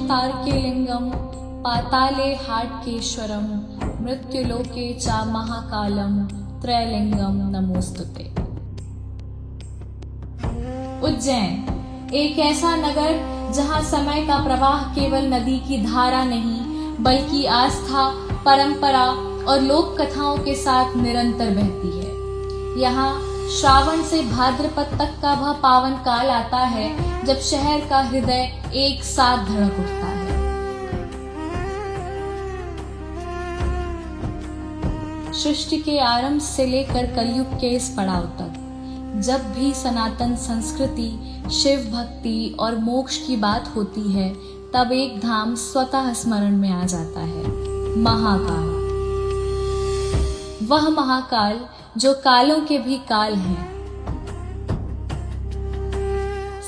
तारकेलिंगम पाताले हाटकेश्वरम मृत्युलोके चा महाकालम त्रैलिंगम नमोस्तुते। उज्जैन एक ऐसा नगर जहां समय का प्रवाह केवल नदी की धारा नहीं बल्कि आस्था, परंपरा और लोक कथाओं के साथ निरंतर बहती है। यहाँ श्रावण से भाद्रपद तक का वह पावन काल आता है जब शहर का हृदय एक साथ धड़क उठता है। सृष्टि के आरंभ से लेकर कलयुग के इस पड़ाव तक जब भी सनातन संस्कृति, शिव भक्ति और मोक्ष की बात होती है तब एक धाम स्वतः स्मरण में आ जाता है, महाकाल। वह महाकाल जो कालों के भी काल हैं,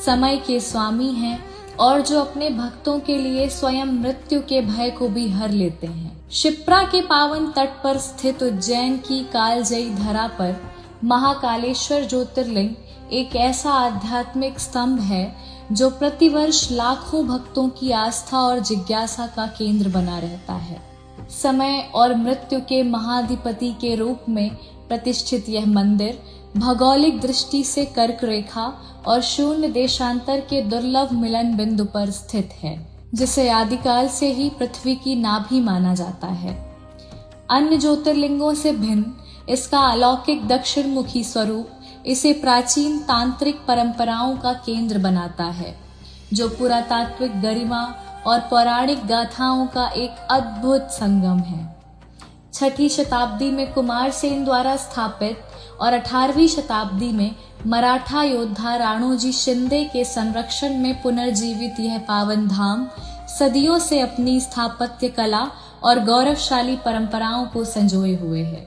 समय के स्वामी हैं और जो अपने भक्तों के लिए स्वयं मृत्यु के भय को भी हर लेते हैं। शिप्रा के पावन तट पर स्थित उज्जैन की कालजयी धरा पर महाकालेश्वर ज्योतिर्लिंग एक ऐसा आध्यात्मिक स्तंभ है जो प्रतिवर्ष लाखों भक्तों की आस्था और जिज्ञासा का केंद्र बना रहता है। समय और मृत्यु के महाधिपति के रूप में प्रतिष्ठित यह मंदिर भौगोलिक दृष्टि से कर्क रेखा और शून्य देशांतर के दुर्लभ मिलन बिंदु पर स्थित है, जिसे आदिकाल से ही पृथ्वी की नाभि माना जाता है। अन्य ज्योतिर्लिंगों से भिन्न इसका अलौकिक दक्षिण मुखी स्वरूप इसे प्राचीन तांत्रिक परंपराओं का केंद्र बनाता है, जो पुरातात्विक गरिमा और पौराणिक गाथाओं का एक अद्भुत संगम है। 6ठी शताब्दी में कुमार सेन द्वारा स्थापित और 18वीं शताब्दी में मराठा योद्धा राणोजी शिंदे के संरक्षण में पुनर्जीवित यह पावन धाम सदियों से अपनी स्थापत्य कला और गौरवशाली परंपराओं को संजोए हुए है।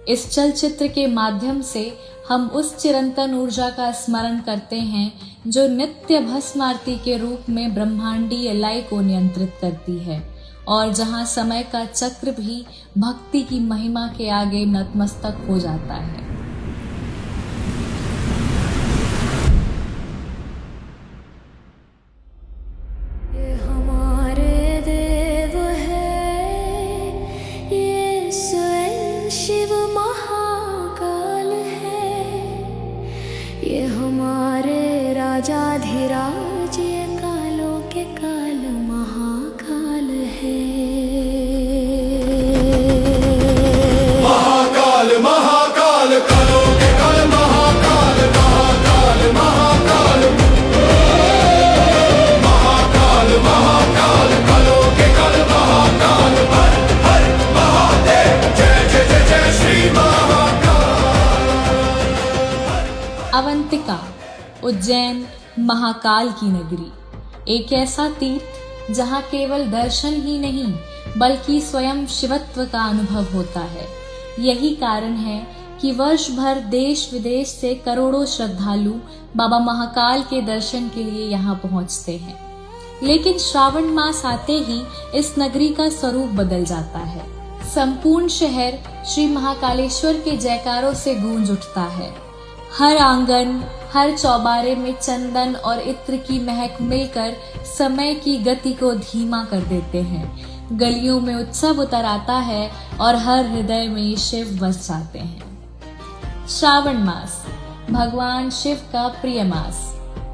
इस चलचित्र के माध्यम से हम उस चिरंतन ऊर्जा का स्मरण करते हैं जो नित्य भस्म आरती के रूप में ब्रह्मांडीय लय को नियंत्रित करती है और जहां समय का चक्र भी भक्ति की महिमा के आगे नतमस्तक हो जाता है। ये हमारे राजाधिराज ये कालों के काल महाकाल है। महाकाल महाकाल कालों के काल महाकाल महाकाल महाकाल महाकाल महाकाल कालों के काल महाकाल। हर हर महादेव जय जय जय जय श्री महाकाल। अवंतिका उज्जैन महाकाल की नगरी, एक ऐसा तीर्थ जहां केवल दर्शन ही नहीं बल्कि स्वयं शिवत्व का अनुभव होता है। यही कारण है कि वर्ष भर देश विदेश से करोड़ों श्रद्धालु बाबा महाकाल के दर्शन के लिए यहाँ पहुँचते हैं। लेकिन श्रावण मास आते ही इस नगरी का स्वरूप बदल जाता है। संपूर्ण शहर श्री महाकालेश्वर के जयकारों से गूंज उठता है। हर आंगन, हर चौबारे में चंदन और इत्र की महक मिलकर समय की गति को धीमा कर देते हैं। गलियों में उत्सव उतर आता है और हर हृदय में शिव बस जाते हैं। श्रावण मास भगवान शिव का प्रिय मास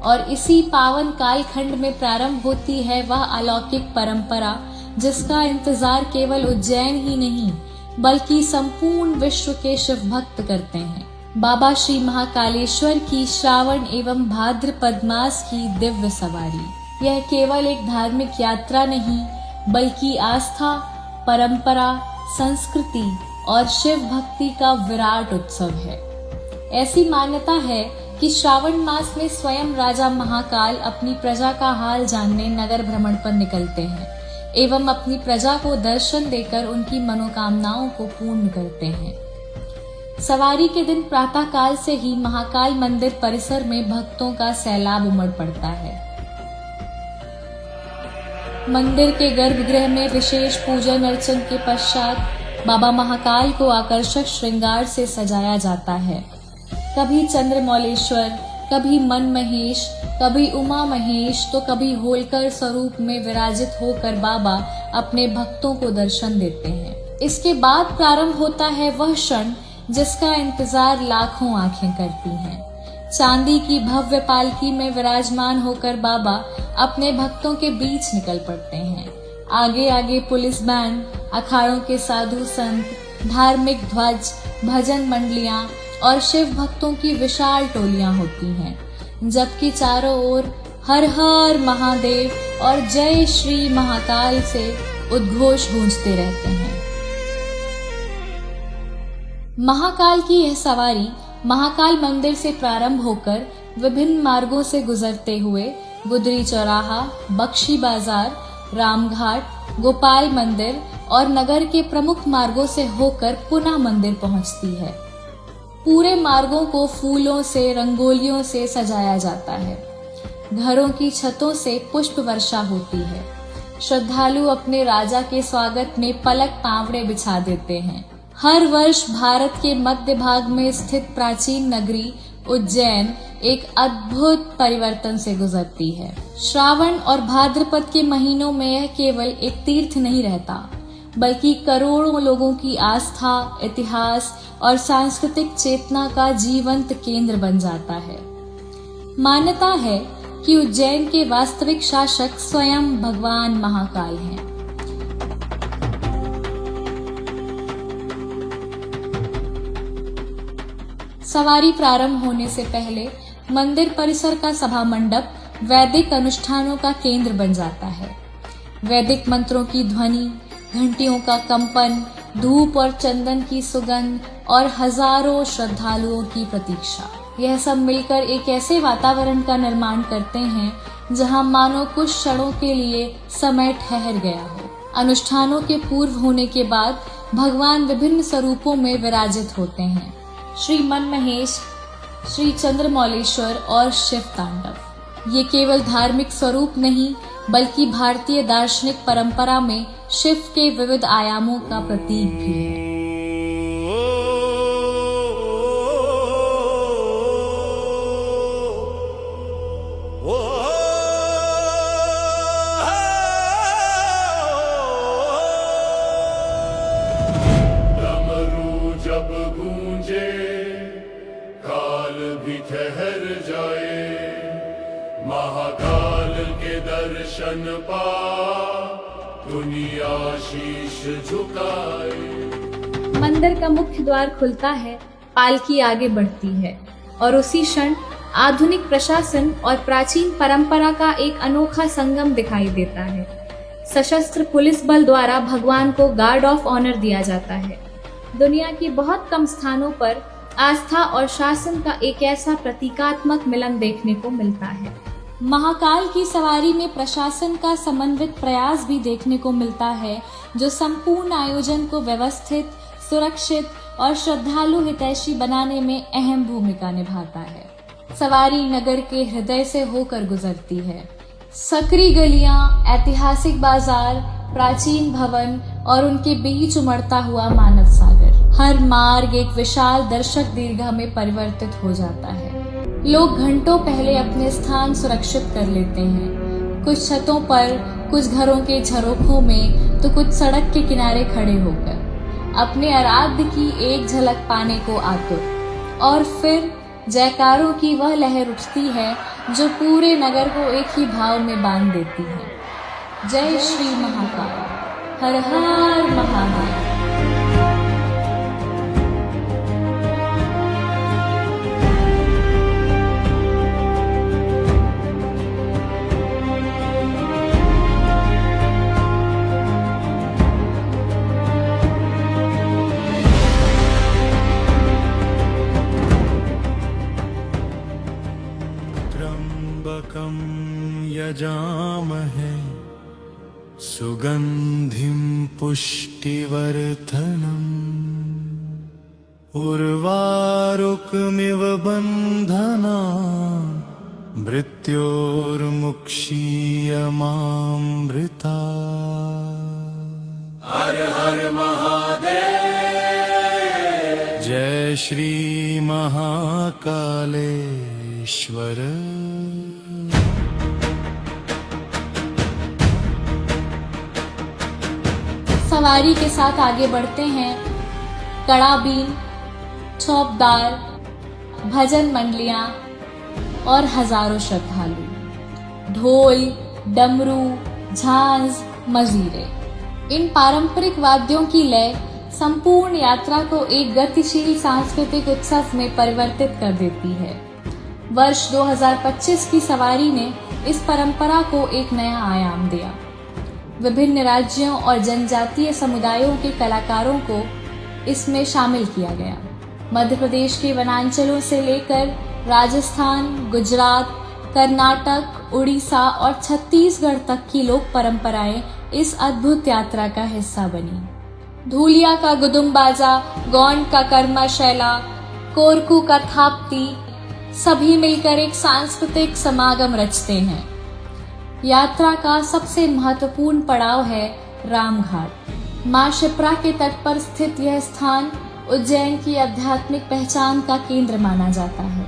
और इसी पावन कालखंड में प्रारंभ होती है वह अलौकिक परंपरा जिसका इंतजार केवल उज्जैन ही नहीं बल्कि संपूर्ण विश्व के शिव भक्त करते हैं। बाबा श्री महाकालेश्वर की श्रावण एवं भाद्रपद मास की दिव्य सवारी। यह केवल एक धार्मिक यात्रा नहीं बल्कि आस्था, परंपरा, संस्कृति और शिव भक्ति का विराट उत्सव है। ऐसी मान्यता है कि श्रावण मास में स्वयं राजा महाकाल अपनी प्रजा का हाल जानने नगर भ्रमण पर निकलते हैं एवं अपनी प्रजा को दर्शन देकर उनकी मनोकामनाओं को पूर्ण करते हैं। सवारी के दिन प्रातः काल से ही महाकाल मंदिर परिसर में भक्तों का सैलाब उमड़ पड़ता है। मंदिर के गर्भगृह में विशेष पूजन अर्चन के पश्चात बाबा महाकाल को आकर्षक श्रृंगार से सजाया जाता है। कभी चंद्रमौलेश्वर, कभी मनमहेश, कभी उमा महेश तो कभी होलकर स्वरूप में विराजित होकर बाबा अपने भक्तों को दर्शन देते हैं। इसके बाद प्रारंभ होता है वह क्षण जिसका इंतजार लाखों आंखें करती हैं। चांदी की भव्य पालकी में विराजमान होकर बाबा अपने भक्तों के बीच निकल पड़ते हैं। आगे आगे पुलिस बैंड, अखाड़ों के साधु संत, धार्मिक ध्वज, भजन मंडलियां और शिव भक्तों की विशाल टोलियां होती हैं, जबकि चारों ओर हर हर महादेव और जय श्री महाकाल से उद्घोष गूंजते रहते हैं। महाकाल की यह सवारी महाकाल मंदिर से प्रारंभ होकर विभिन्न मार्गों से गुजरते हुए गुदरी चौराहा, बख्शी बाजार, रामघाट, गोपाल मंदिर और नगर के प्रमुख मार्गों से होकर पुनः मंदिर पहुंचती है। पूरे मार्गों को फूलों से, रंगोलियों से सजाया जाता है। घरों की छतों से पुष्प वर्षा होती है। श्रद्धालु अपने राजा के स्वागत में पलक पावड़े बिछा देते हैं। हर वर्ष भारत के मध्य भाग में स्थित प्राचीन नगरी उज्जैन एक अद्भुत परिवर्तन से गुजरती है। श्रावण और भाद्रपद के महीनों में यह केवल एक तीर्थ नहीं रहता, बल्कि करोड़ों लोगों की आस्था, इतिहास और सांस्कृतिक चेतना का जीवंत केंद्र बन जाता है। मान्यता है कि उज्जैन के वास्तविक शासक स्वयं भगवान महाकाल हैं। सवारी प्रारंभ होने से पहले मंदिर परिसर का सभा मंडप वैदिक अनुष्ठानों का केंद्र बन जाता है। वैदिक मंत्रों की ध्वनि, घंटियों का कंपन, धूप और चंदन की सुगंध और हजारों श्रद्धालुओं की प्रतीक्षा, यह सब मिलकर एक ऐसे वातावरण का निर्माण करते हैं जहां मानो कुछ क्षणों के लिए समय ठहर गया हो। अनुष्ठानों के पूर्व होने के बाद भगवान विभिन्न स्वरूपों में विराजित होते हैं। श्री मनमहेश, श्री चंद्रमौलेश्वर और शिव तांडव। ये केवल धार्मिक स्वरूप नहीं, बल्कि भारतीय दार्शनिक परंपरा में शिव के विविध आयामों का प्रतीक भी है। डमरू जब गूंजे काल भी ठहर जाए, महाकाल के दर्शन पा दुनिया शीश झुकाए। मंदिर का मुख्य द्वार खुलता है, पालकी आगे बढ़ती है और उसी क्षण आधुनिक प्रशासन और प्राचीन परंपरा का एक अनोखा संगम दिखाई देता है। सशस्त्र पुलिस बल द्वारा भगवान को गार्ड ऑफ ऑनर दिया जाता है। दुनिया की बहुत कम स्थानों पर आस्था और शासन का एक ऐसा प्रतीकात्मक मिलन देखने को मिलता है। महाकाल की सवारी में प्रशासन का समन्वित प्रयास भी देखने को मिलता है, जो संपूर्ण आयोजन को व्यवस्थित, सुरक्षित और श्रद्धालु हितैषी बनाने में अहम भूमिका निभाता है। सवारी नगर के हृदय से होकर गुजरती है। सकरी गलियां, ऐतिहासिक बाजार, प्राचीन भवन और उनके बीच उमड़ता हुआ मानव सागर, हर मार्ग एक विशाल दर्शक दीर्घा में परिवर्तित हो जाता है। लोग घंटों पहले अपने स्थान सुरक्षित कर लेते हैं, कुछ छतों पर, कुछ घरों के झरोखों में, तो कुछ सड़क के किनारे खड़े होकर अपने आराध्य की एक झलक पाने को आतुर। और फिर जयकारों की वह लहर उठती है जो पूरे नगर को एक ही भाव में बांध देती है। जय श्री महाकाल, हर हर महादेव। त्र्यंबकं यजामहे सुगंधिं पुष्टिवर्धनम् उर्वारुकमिव बन्धनान् मृत्योर्मुक्षीयमामृता। हर हर महादेव। जय श्री महाकालेश्वर। सवारी के साथ आगे बढ़ते हैं कड़ाबीन, चौबदार, भजन मंडलियां और हजारों श्रद्धालु। ढोल, डमरू, झांझ, मजीरे, इन पारंपरिक वाद्यों की लय संपूर्ण यात्रा को एक गतिशील सांस्कृतिक उत्सव में परिवर्तित कर देती है। वर्ष 2025 की सवारी ने इस परंपरा को एक नया आयाम दिया। विभिन्न राज्यों और जनजातीय समुदायों के कलाकारों को इसमें शामिल किया गया। मध्य प्रदेश के वनांचलों से लेकर राजस्थान, गुजरात, कर्नाटक, उड़ीसा और छत्तीसगढ़ तक की लोक परंपराएं इस अद्भुत यात्रा का हिस्सा बनी। धूलिया का गुदुम बाजा, गोंड का कर्मा शैला, कोरकू का थापती, सभी मिलकर एक सांस्कृतिक समागम रचते हैं। यात्रा का सबसे महत्वपूर्ण पड़ाव है रामघाट। मां शिप्रा के तट पर स्थित यह स्थान उज्जैन की आध्यात्मिक पहचान का केंद्र माना जाता है।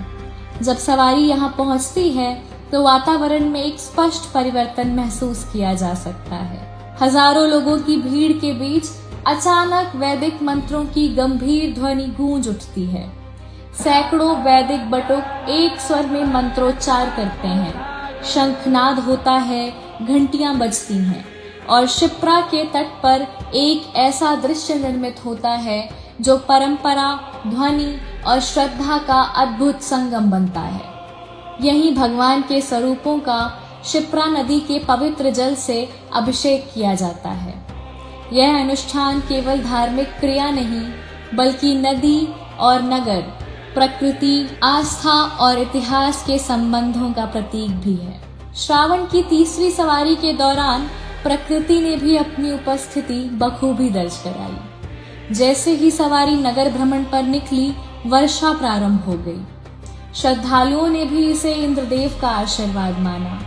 जब सवारी यहां पहुंचती है तो वातावरण में एक स्पष्ट परिवर्तन महसूस किया जा सकता है। हजारों लोगों की भीड़ के बीच अचानक वैदिक मंत्रों की गंभीर ध्वनि गूंज उठती है। सैकड़ों वैदिक बटुक एक स्वर में मंत्रोच्चार करते हैं। शंखनाद होता है, घंटियां बजती हैं और शिप्रा के तट पर एक ऐसा दृश्य निर्मित होता है जो परंपरा, ध्वनि और श्रद्धा का अद्भुत संगम बनता है। यहीं भगवान के स्वरूपों का शिप्रा नदी के पवित्र जल से अभिषेक किया जाता है। यह अनुष्ठान केवल धार्मिक क्रिया नहीं बल्कि नदी और नगर, प्रकृति, आस्था और इतिहास के संबंधों का प्रतीक भी है। श्रावण की तीसरी सवारी के दौरान प्रकृति ने भी अपनी उपस्थिति बखूबी दर्ज कराई। जैसे ही सवारी नगर भ्रमण पर निकली, वर्षा प्रारंभ हो गई। श्रद्धालुओं ने भी इसे इंद्रदेव का आशीर्वाद माना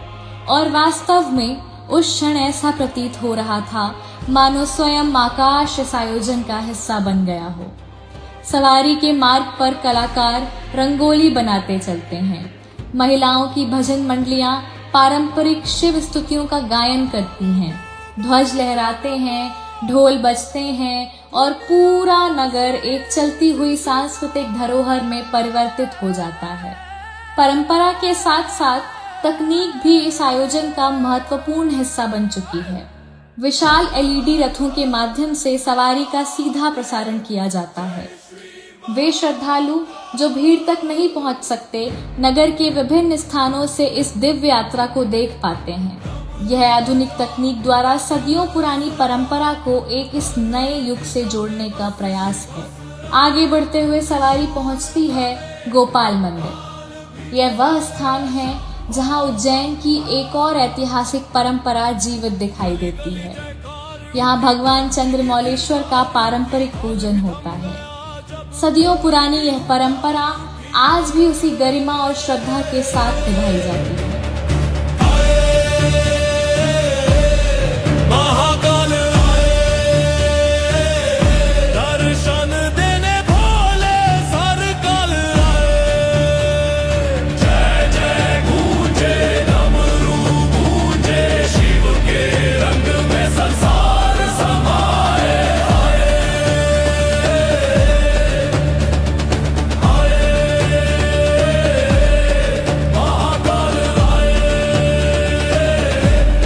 और वास्तव में उस क्षण ऐसा प्रतीत हो रहा था मानो स्वयं आकाश इस आयोजन का हिस्सा बन गया हो। सवारी के मार्ग पर कलाकार रंगोली बनाते चलते हैं। महिलाओं की भजन मंडलियां पारंपरिक शिव स्तुतियों का गायन करती हैं। ध्वज लहराते हैं, ढोल बजते हैं और पूरा नगर एक चलती हुई सांस्कृतिक धरोहर में परिवर्तित हो जाता है। परंपरा के साथ साथ तकनीक भी इस आयोजन का महत्वपूर्ण हिस्सा बन चुकी है। विशाल LED रथों के माध्यम से सवारी का सीधा प्रसारण किया जाता है। वे श्रद्धालु जो भीड़ तक नहीं पहुंच सकते, नगर के विभिन्न स्थानों से इस दिव्य यात्रा को देख पाते हैं। यह आधुनिक तकनीक द्वारा सदियों पुरानी परंपरा को एक इस नए युग से जोड़ने का प्रयास है। आगे बढ़ते हुए सवारी पहुंचती है गोपाल मंदिर। यह वह स्थान है जहां उज्जैन की एक और ऐतिहासिक परंपरा जीवित दिखाई देती है। यहाँ भगवान चंद्रमौलेश्वर का पारंपरिक पूजन होता है। सदियों पुरानी यह परंपरा आज भी उसी गरिमा और श्रद्धा के साथ निभाई जाती है। महाकाल दर्शन देने भोले सरकाल जय जय गूंजे डमरू गूंजे, शिव के रंग में संसार समाए। महाकाल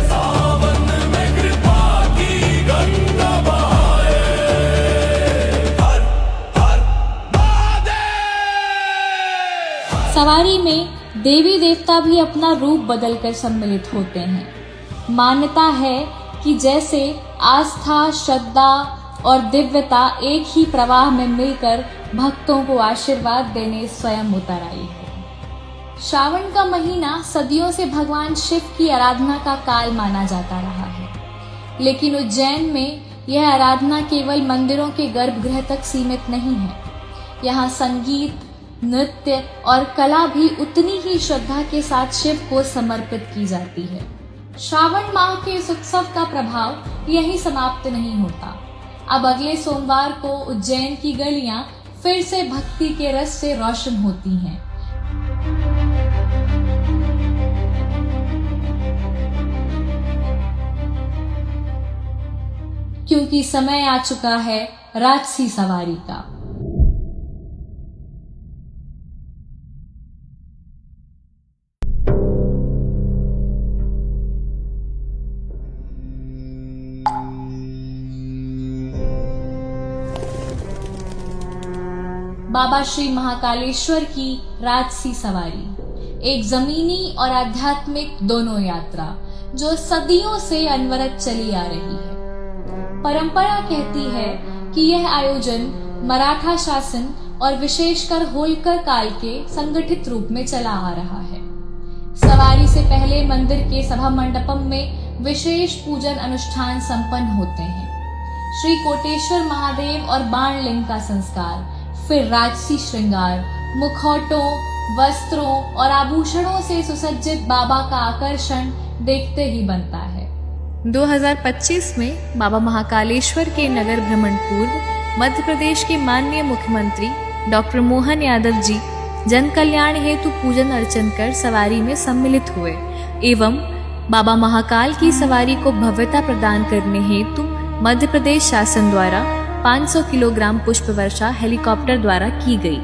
सावन में कृपा की गंगा बहाए। हर हर महादेव। सवारी में देवी देवता भी अपना रूप बदलकर सम्मिलित होते हैं। मान्यता है कि जैसे आस्था, श्रद्धा और दिव्यता एक ही प्रवाह में मिलकर भक्तों को आशीर्वाद देने स्वयं उतर आई है। श्रावण का महीना सदियों से भगवान शिव की आराधना का काल माना जाता रहा है, लेकिन उज्जैन में यह आराधना केवल मंदिरों के गर्भगृह तक सीमित नहीं है। यहाँ संगीत, नृत्य और कला भी उतनी ही श्रद्धा के साथ शिव को समर्पित की जाती है। श्रावण माह के इस उत्सव का प्रभाव यहीं समाप्त नहीं होता। अब अगले सोमवार को उज्जैन की गलियां फिर से भक्ति के रस से रोशन होती हैं। क्योंकि समय आ चुका है राजसी सवारी का। बाबा श्री महाकालेश्वर की राजसी सवारी एक जमीनी और आध्यात्मिक दोनों यात्रा जो सदियों से अनवरत चली आ रही है। परंपरा कहती है कि यह आयोजन मराठा शासन और विशेषकर होलकर काल के संगठित रूप में चला आ रहा है। सवारी से पहले मंदिर के सभा मंडपम में विशेष पूजन अनुष्ठान संपन्न होते हैं। श्री कोटेश्वर महादेव और बाण लिंग का संस्कार, फिर राजसी श्रृंगार, मुखौटों, वस्त्रों और आभूषणों से सुसज्जित बाबा का आकर्षण देखते ही बनता है। 2025 में बाबा महाकालेश्वर के नगर भ्रमण पूर्व मध्य प्रदेश के माननीय मुख्यमंत्री डॉक्टर मोहन यादव जी जन कल्याण हेतु पूजन अर्चन कर सवारी में सम्मिलित हुए एवं बाबा महाकाल की सवारी को भव्यता प्रदान करने हेतु मध्य प्रदेश शासन द्वारा 500 किलोग्राम पुष्प वर्षा हेलीकॉप्टर द्वारा की गई।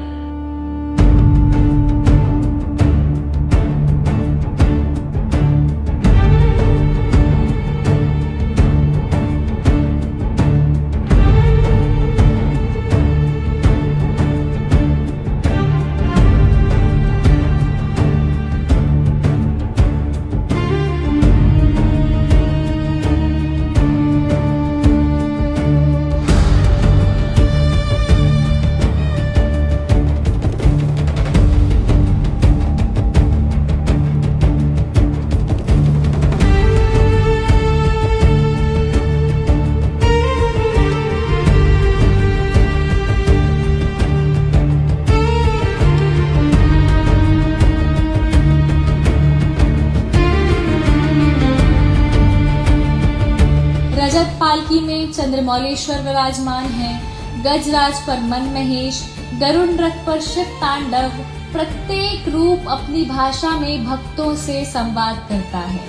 रजत पालकी में चंद्रमौलेश्वर विराजमान हैं, गजराज पर मनमहेश, गरुड़ रथ पर शिव तांडव। प्रत्येक रूप अपनी भाषा में भक्तों से संवाद करता है।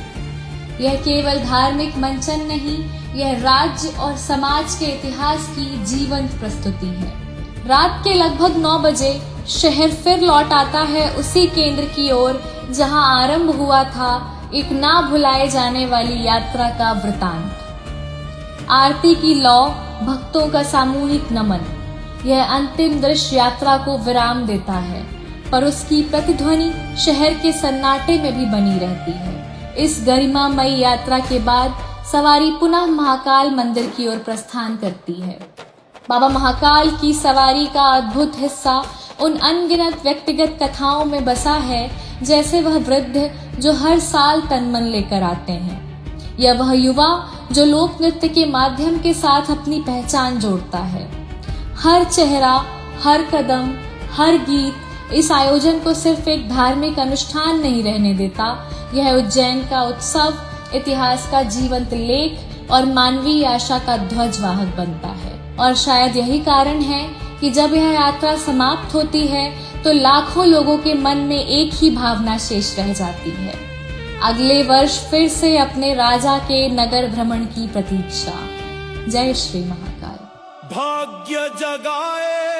यह केवल धार्मिक मंचन नहीं, यह राज्य और समाज के इतिहास की जीवंत प्रस्तुति है। रात के लगभग 9 बजे शहर फिर लौट आता है उसी केंद्र की ओर जहां आरंभ हुआ था एक ना भुलाए जाने वाली यात्रा का वृतांत। आरती की लौ, भक्तों का सामूहिक नमन, यह अंतिम दृश्य यात्रा को विराम देता है, पर उसकी प्रतिध्वनि शहर के सन्नाटे में भी बनी रहती है। इस गरिमामयी यात्रा के बाद सवारी पुनः महाकाल मंदिर की ओर प्रस्थान करती है। बाबा महाकाल की सवारी का अद्भुत हिस्सा उन अनगिनत व्यक्तिगत कथाओं में बसा है, जैसे वह वृद्ध जो हर साल तन मन लेकर आते हैं, या वह युवा जो लोक नृत्य के माध्यम के साथ अपनी पहचान जोड़ता है। हर चेहरा, हर कदम, हर गीत इस आयोजन को सिर्फ एक धार्मिक अनुष्ठान नहीं रहने देता, यह उज्जैन का उत्सव, इतिहास का जीवंत लेख और मानवीय आशा का ध्वजवाहक बनता है। और शायद यही कारण है कि जब यह यात्रा समाप्त होती है तो लाखों लोगों के मन में एक ही भावना शेष रह जाती है, अगले वर्ष फिर से अपने राजा के नगर भ्रमण की प्रतीक्षा। जय श्री महाकाल। भाग्य जगाए